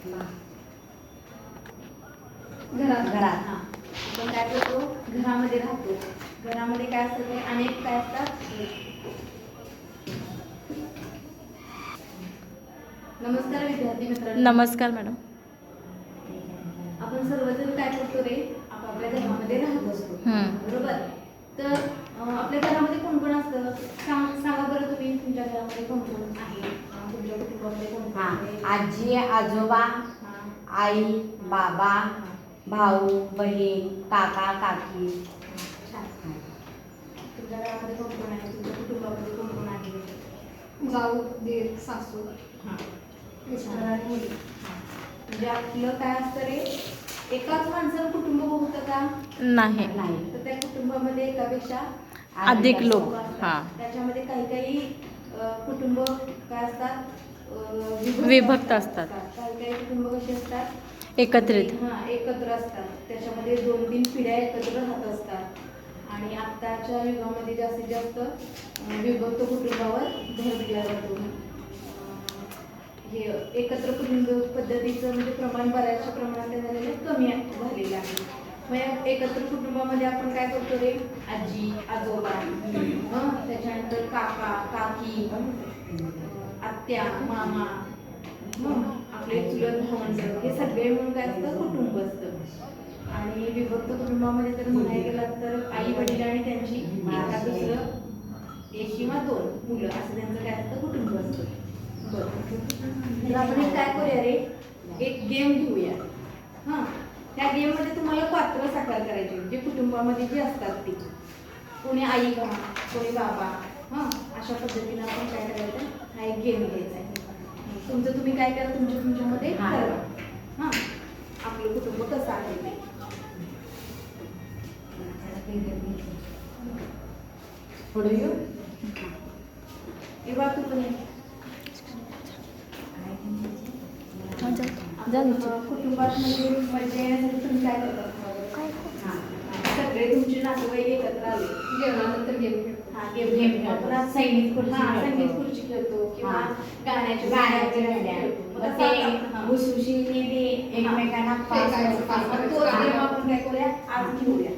घरात घरात हां आपण काय करतो घरामध्ये राहतो. घरामध्ये काय असतं ते अनेक काय असतात. नमस्कार विद्यार्थी मित्रांनो. नमस्कार मॅडम. आपण सर्वजण काय करतो रे आपापल्या घरामध्ये राहत असतो बरोबर. तर आपल्या घरामध्ये कोण कोण असतं सांगा बरं तुम्ही तुमच्या घरामध्ये कोण कोण आहे तुमच्या कुटुंबामध्ये कोण कोण आहे. आजी आजोबा आई बाबा भाऊ बहीण काका काकी. छान. तुमच्या घरामध्ये कोण कोण आहे तुमच्या कुटुंबामध्ये कोण कोण आहे. जाऊ दीर सासू हां मिस्टर आणि मुली. म्हणजे आपलं काय असतं रे एकाच माणसाचं कुटुंब होतं का नाही. नाही तर त्या कुटुंबामध्ये एकापेक्षा अधिक लोक. असतात. हां. त्याच्यामध्ये काही काही कुटुंब काय असतात विभक्त असतात. काही काही कुटुंब कशी असतात एकत्रित. हां एकत्र असतात. त्याच्यामध्ये 2-3 पिढ्या एकत्र राहत असतात. आणि आत्ताच्या युगामध्ये जास्तीत जास्त विभक्त कुटुंबावर भर दिला जातो. हे एकत्र कुटुंब पद्धतीचं म्हणजे प्रमाण बऱ्याचशा प्रमाणात काय झालेलं आहे कमी झालेलं आहे. मग या एकत्र कुटुंबामध्ये आपण काय करतो रे आजी आजोबा त्याच्यानंतर काका काकी आत्या मामा आपले चुलत भावंड हे सगळे मिळून काय असतं कुटुंब असतं. आणि विभक्त कुटुंबामध्ये जर म्हणायला गेलं तर आई वडील आणि त्यांची एका दुसरं 1 किंवा 2 मुलं असं त्यांचं काय असतं कुटुंब असतं. तर आपण एक काय करूया रे एक गेम घेऊया. हां त्या गेममध्ये तुम्हाला पात्र साकार करायचे जे कुटुंबामध्ये जे असतात ते कोणी आई का कोणी बाबा अशा पद्धतीनं आपण काय करायचं हा एक गेम घ्यायचा आहे. तुमचं तुम्ही काय करा तुमच्यामध्ये ठरवा आपलं कुटुंब कसं आहे ते. पुढे येऊ तेव्हा तू पण कुटुंबात म्हणजे तुम्ही काय करतात सगळे तुमचे नातेवाईक एकत्र आले जेवणानंतर गेम खेळतो. हा गेम आपण संगीत खुर्ची खेळतो किंवा गाण्याचे खेळतो. भुसभुशीने ते एकमेकांना तो गेम आपण काय करूया आज घेऊया.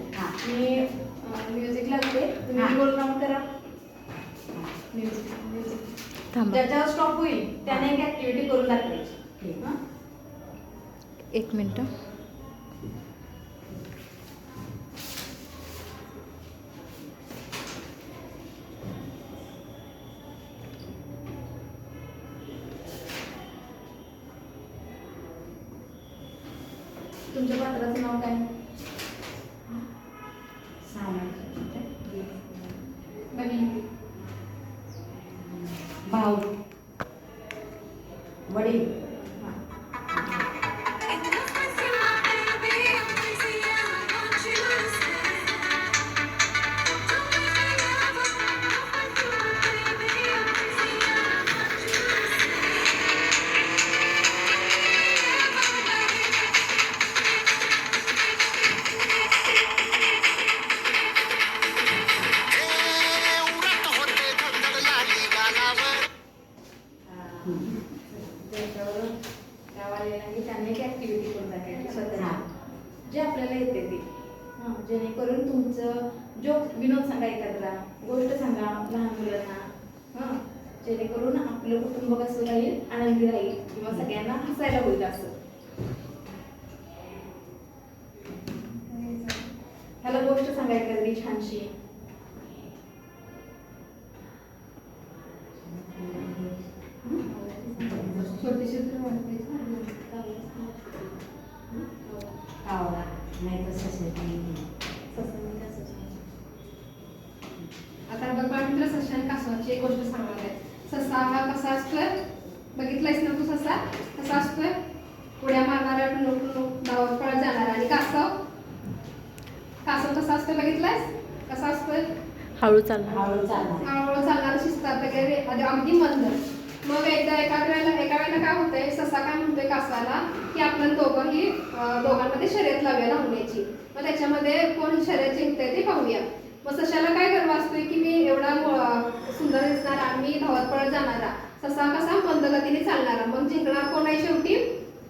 मी म्युझिक लागते तुम्ही रोल काउंट करा. म्युझिक ज्याच्यावर स्टॉप होईल त्याने एक ऍक्टिव्हिटी करून दाखवायची. 1 मिनिट. तुमच्या पात्राचं नाव काय. भाऊ वडील त्याच्यावर गावाला त्यांनी एक ऍक्टिव्हिटी करून दाखवायची स्वतः जे आपल्याला येते ते जेणेकरून तुमचं जो विनोद सांगा एखादा गोष्ट सांगा लहान मुलांना जेणेकरून आपलं कुटुंब कसं राहील आनंदी राहील किंवा सगळ्यांना हसायला होईल असं. ह्याला गोष्ट सांगा एखादी छानशी. छोटीशी नाही तसं आता बघा ससा आणि कासवाची एक गोष्ट सांगणार आहे. ससा हा कसा असतोय बघितलायस ना तू ससा कसा असतोय उड्या मारणारा धावत पळत जाणारा. आणि कासव कासव कसा असतोय बघितलायस कसा असतोय हळू चालणार. हळूहळू चालणारा शिस्तात वगैरे अगदी मंद. मग एका वेळेला काय होतंय ससा काय म्हणतोय कासवाला की आपण दोघांमध्ये शर्यत लावूया धावण्याची. मग त्याच्यामध्ये कोण शर्यत जिंकतंय ते पाहूया. मग सशाला काय गर्व असतोय की मी एवढा सुंदर दिसणारा आणि मी धावत पळत जाणारा. ससा कसा मंद गतीने चालणारा. मग जिंकणार कोण आहे शेवटी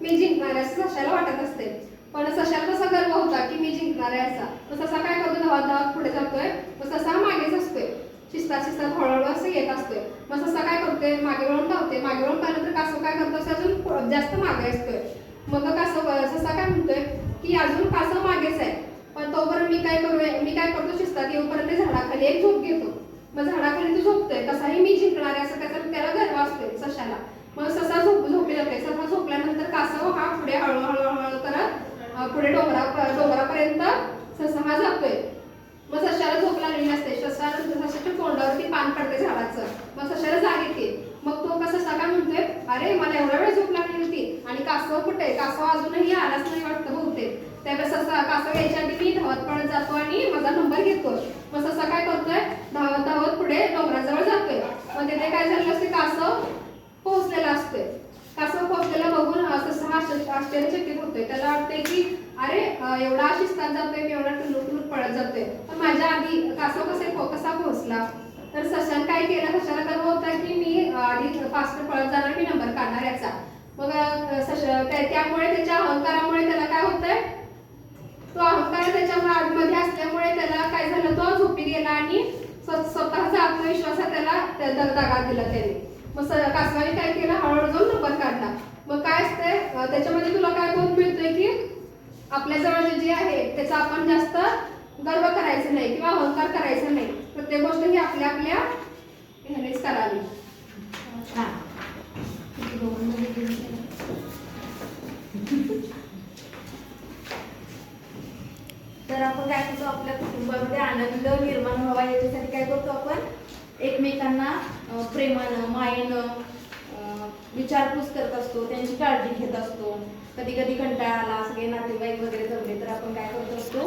मी जिंकणार आहे असं सशाला वाटत असते. पण सशाला तसा गर्व होता की मी जिंकणार आहे असा. मग ससा काय करतो, धावत धावत पुढे जातोय. मग ससा मागेच असतोय, शिस्तात शिस्तात हळूहळू असं येत असतोय. मग ससा काय करतोय, मागे वळून धावते. मागे वळून पाहिल्यानंतर कासव काय करतो, असं अजून जास्त मागे असतोय. मग ससा काय म्हणतोय की अजून कासव मागेच आहे, पण तोपर्यंत मी काय करतो, शिस्तात येऊपर्यंत झाडाखाली एक झोप घेतो. मग झाडाखाली तो झोपतोय, कसाही मी जिंकणार आहे असं त्याला गर्व असतोय सशाला. मग ससा झोपी जाते. ससा झोपल्यानंतर कासव हा पुढे हळूहळू करत पुढे डोंगरापर्यंत ससा हा जातोय. मग सशाला झोप लागलेली असते. सशाच्या तोंडावरती पान पडते झाडाचं. मग सशाला जाग येते. मग तो ससा काय म्हणतोय, अरे मला एवढा वेळ झोप लागली होती आणि कासव कुठे, कासव अजूनही आलाच नाही वाटतं बहुतेक. त्यावेळेस कासव यायच्या आधी मी धावत पळत जातो आणि माझा नंबर घेतो. मग ससा काय करतोय, धावत धावत पुढे डोंगराजवळ जातोय. मग तिथे काय झालं असते, कासव पोहोचलेला असतोय. कासव पोहोचलेला बघून ससा आश्चर्यचकित होतोय. त्याला वाटतंय की अरे एवढा शिस्तात जातोय मी, एवढा टुलूक पळत जातोय, पण माझ्या आधी कासव कसा पोहोचला. तर सशाने काय केलं, सशाला गर्व होता की मी आधी फास्ट पळत जाणार, मी नंबर काढणार याचा. मग त्यामुळे त्याच्या अहंकारामुळे त्याला काय होतंय, तो अहंकार त्याच्या आतमध्ये असल्यामुळे त्याला काय झालं, तो झोपी गेला आणि स्वतःचा आत्मविश्वास त्याला दगा दिला त्याने. मग कासवाने काय केलं, हळूहळू जाऊन नंबर काढला. मग काय असतंय त्याच्यामध्ये तुला काय बोध मिळतोय की आपल्या जवळ जे आहे त्याचा आपण जास्त गर्व करायचं नाही किंवा अहंकार करायचा नाही. प्रत्येक गोष्ट ही आपल्या ह्यानेच करावी. तर आपण काय करतो, आपल्या कुटुंबामध्ये आनंद निर्माण व्हावा याच्यासाठी काय करतो, आपण एकमेकांना प्रेमानं मायेनं विचारपूस करत असतो, त्यांची काळजी घेत असतो. कधी कधी कंटाळा आला, सगळे नातेवाईक वगैरे जमले तर आपण काय करत असतो,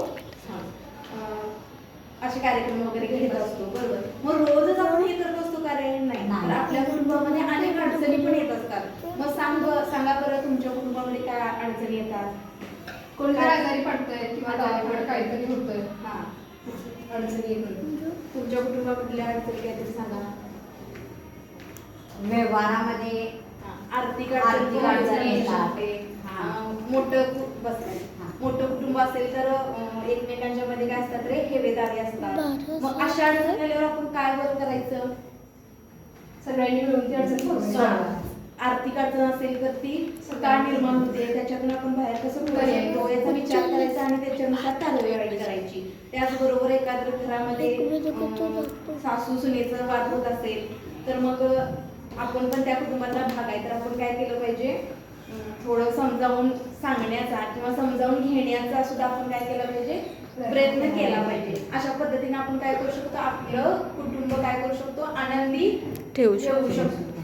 असे कार्यक्रम वगैरे घेत असतो, बरोबर. मग रोजच आपण हे करत असतो कार्य नाही, तर आपल्या कुटुंबामध्ये अनेक अडचणी पण येत असतात. मग सांगा बरं, तुमच्या कुटुंबामध्ये काय अडचणी येतात? कोणत्या आजारी पडतंय किंवा दवाखान्यात काहीतरी होतंय, हा अडचणी येतात. तुमच्या कुटुंबामधल्या अडचणी काहीतरी सांगा. व्यवहारामध्ये आर्थिक आर्थिक अडचणी येतात. मोठं कुटुंब असेल तर एकमेकांच्या मध्ये काय असतात रे, हेवेदारी असतात. मग अशा अडचणी आल्यावर आपण काय बरं करायचं, सगळ्यांनी मिळून ती अडचण सोडवायची. आर्थिक अडचण असेल तर ती काय निर्माण होते, त्याच्यातून आपण बाहेर कसं पडू शकतो याचा विचार करायचा आणि त्याच्यानुसार कार्यवाही करायची. त्याचबरोबर एखाद्या घरामध्ये सासू सुनेचं वाद होत असेल तर मग आपण पण त्या कुटुंबातला भाग आहे, तर आपण काय केलं पाहिजे, थोडं समजावून सांगण्याचा किंवा समजावून घेण्याचा सुद्धा आपण काय केला पाहिजे, प्रयत्न केला पाहिजे. अशा पद्धतीने आपण काय करू शकतो, आपलं कुटुंब काय करू शकतो, आनंदी ठेवू शकतो.